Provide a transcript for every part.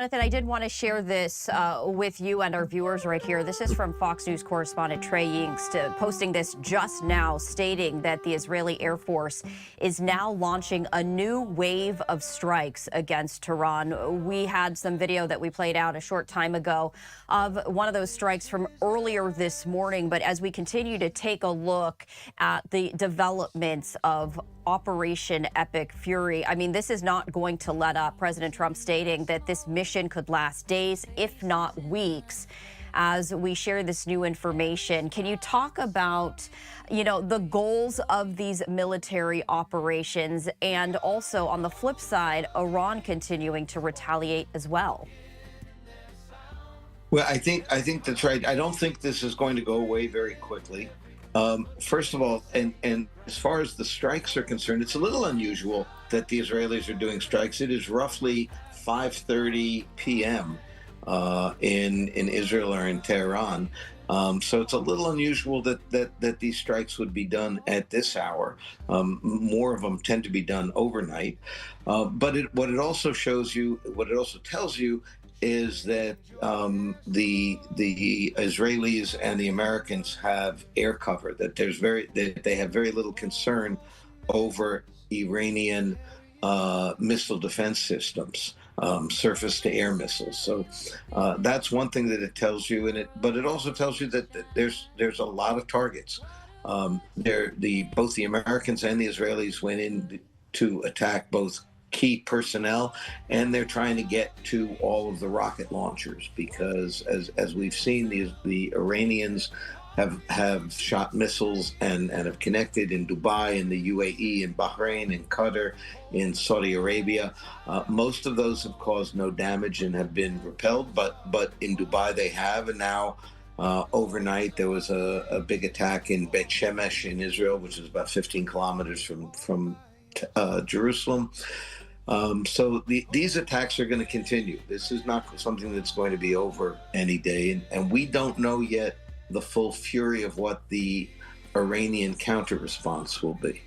Jonathan, I did want to share this with you and our viewers right here. This is from Fox News correspondent Trey Yingst posting this just now, stating that the Israeli Air Force is now launching a new wave of strikes against Tehran. We had some video that we played out a short time ago of one of those strikes from earlier this morning. But as we continue to take a look at the developments of Operation Epic Fury, I mean, this is not going to let up. President Trump stating that this mission could last days, if not weeks, as we share this new information. Can you talk about, the goals of these military operations, and also on the flip side, Iran continuing to retaliate as well? Well, I think that's right. I don't think this is going to go away very quickly. First of all, and as far as the strikes are concerned, it's a little unusual that the Israelis are doing strikes. It is roughly 5:30 p.m. In Israel or in Tehran. So it's a little unusual that these strikes would be done at this hour. More of them tend to be done overnight. But what it also tells you is that the Israelis and the Americans have air cover, that they have very little concern over Iranian missile defense systems, surface to air missiles. So that's one thing that it tells you, but it also tells you that there's a lot of targets. Both the Americans and the Israelis went in to attack both key personnel, and they're trying to get to all of the rocket launchers, because as we've seen, the Iranians have shot missiles and have connected in Dubai, in the UAE, in Bahrain, in Qatar, in Saudi Arabia. Most of those have caused no damage and have been repelled, but in Dubai they have. And now overnight there was a big attack in Bet Shemesh in Israel, which is about 15 kilometers from Jerusalem. So these attacks are going to continue. This is not something that's going to be over any day, and we don't know yet the full fury of what the Iranian counter response will be.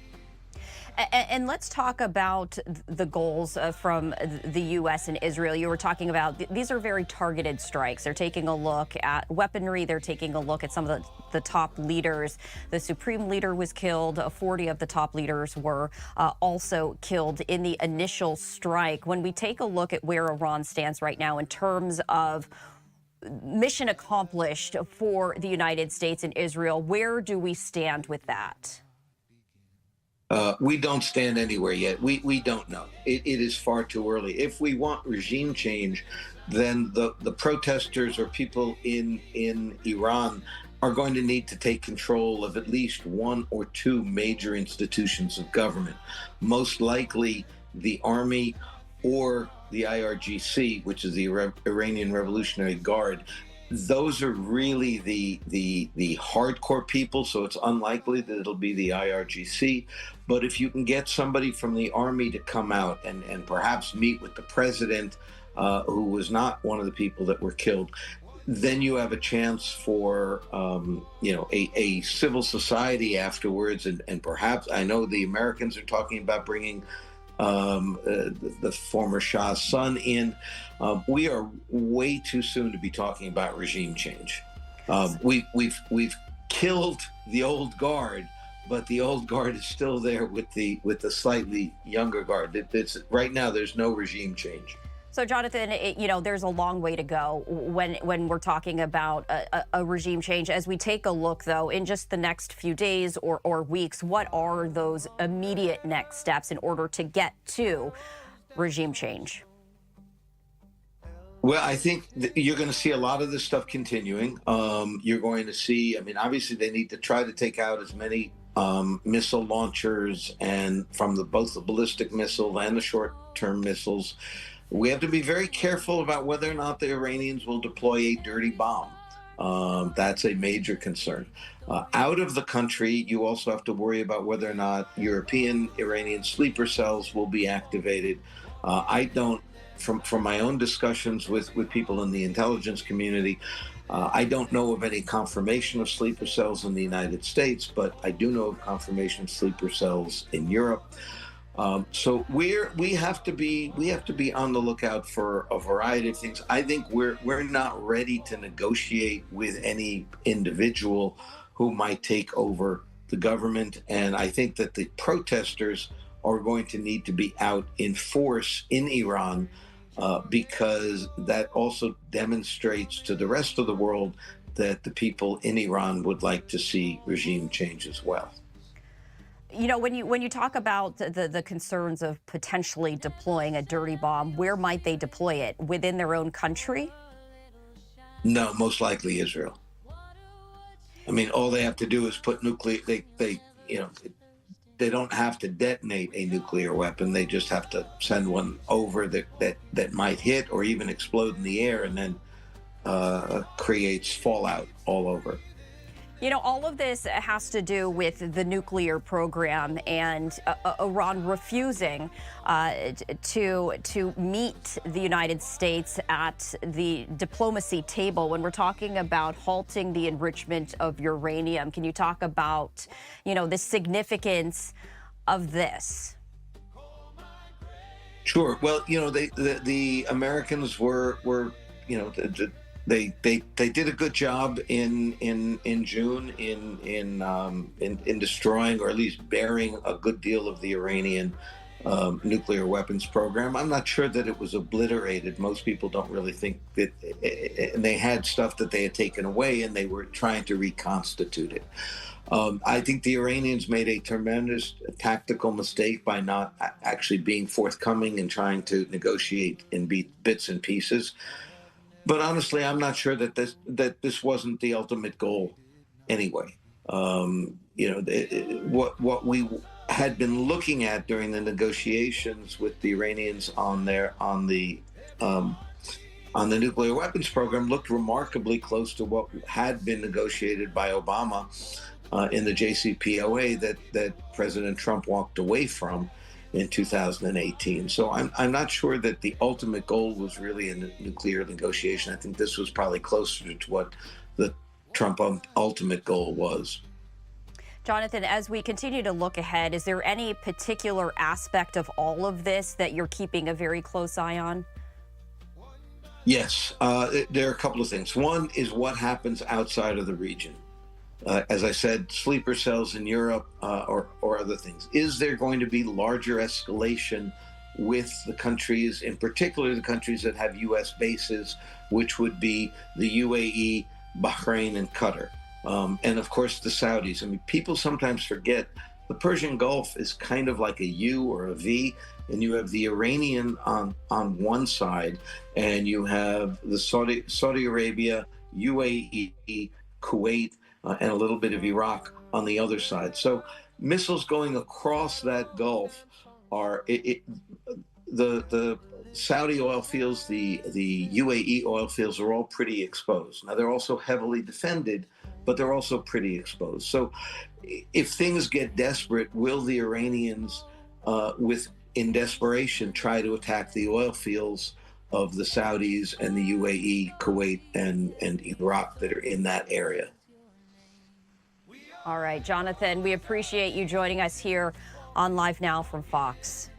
And let's talk about the goals from the U.S. and Israel. You were talking about these are very targeted strikes. They're taking a look at weaponry. They're taking a look at some of the top leaders. The supreme leader was killed. 40 of the top leaders were also killed in the initial strike. When we take a look at where Iran stands right now in terms of mission accomplished for the United States and Israel, where do we stand with that? We don't stand anywhere yet. We don't know. It is far too early. If we want regime change, then the protesters or people in Iran are going to need to take control of at least one or two major institutions of government, most likely the army or the IRGC, which is the Iranian Revolutionary Guard. Those are really the hardcore people, so it's unlikely that it'll be the IRGC. But if you can get somebody from the army to come out and perhaps meet with the president, who was not one of the people that were killed, then you have a chance for a civil society afterwards, and perhaps, I know the Americans are talking about bringing the former Shah's son in. We are way too soon to be talking about regime change. We've killed the old guard, but the old guard is still there with the slightly younger guard. Right now, there's no regime change. So, Jonathan, there's a long way to go when we're talking about a regime change. As we take a look, though, in just the next few days or weeks, what are those immediate next steps in order to get to regime change? Well, I think you're going to see a lot of this stuff continuing. You're going to see, obviously they need to try to take out as many missile launchers, and from both the ballistic missile and the short-term missiles. We have to be very careful about whether or not the Iranians will deploy a dirty bomb. That's a major concern. Out of the country, you also have to worry about whether or not European Iranian sleeper cells will be activated. From my own discussions with people in the intelligence community, I don't know of any confirmation of sleeper cells in the United States, but I do know of confirmation of sleeper cells in Europe. So we have to be on the lookout for a variety of things. I think we're not ready to negotiate with any individual who might take over the government, and I think that the protesters are going to need to be out in force in Iran, because that also demonstrates to the rest of the world that the people in Iran would like to see regime change as well. You know, when you talk about the concerns of potentially deploying a dirty bomb, where might they deploy it? Within their own country? No, most likely Israel. I mean, all they have to do is put nuclear. They don't have to detonate a nuclear weapon. They just have to send one over that might hit or even explode in the air, and then creates fallout all over. You know, all of this has to do with the nuclear program and Iran refusing to meet the United States at the diplomacy table when we're talking about halting the enrichment of uranium. Can you talk about, you know, the significance of this? Sure. Well, you know, the Americans were you know, they did a good job in June in destroying, or at least bearing, a good deal of the Iranian nuclear weapons program. I'm not sure that it was obliterated. Most people don't really think that, and they had stuff that they had taken away, and they were trying to reconstitute it. I think the Iranians made a tremendous tactical mistake by not actually being forthcoming and trying to negotiate in bits and pieces. But honestly, I'm not sure that this wasn't the ultimate goal anyway. You know, what we had been looking at during the negotiations with the Iranians on the nuclear weapons program looked remarkably close to what had been negotiated by Obama in the JCPOA that President Trump walked away from in 2018. So I'm not sure that the ultimate goal was really a nuclear negotiation. I think this was probably closer to what the Trump ultimate goal was. Jonathan, as we continue to look ahead, is there any particular aspect of all of this that you're keeping a very close eye on? Yes, there are a couple of things. One is what happens outside of the region. As I said, sleeper cells in Europe, or other things. Is there going to be larger escalation with the countries, in particular the countries that have U.S. bases, which would be the UAE, Bahrain, and Qatar, and of course the Saudis? I mean, people sometimes forget the Persian Gulf is kind of like a U or a V, and you have the Iranian on one side, and you have the Saudi Arabia, UAE, Kuwait, and a little bit of Iraq on the other side. So missiles going across that Gulf are the Saudi oil fields, the UAE oil fields are all pretty exposed. Now they're also heavily defended, but they're also pretty exposed. So if things get desperate, will the Iranians, in desperation, try to attack the oil fields of the Saudis and the UAE, Kuwait, and Iraq that are in that area? All right, Jonathan, we appreciate you joining us here on Live Now from Fox.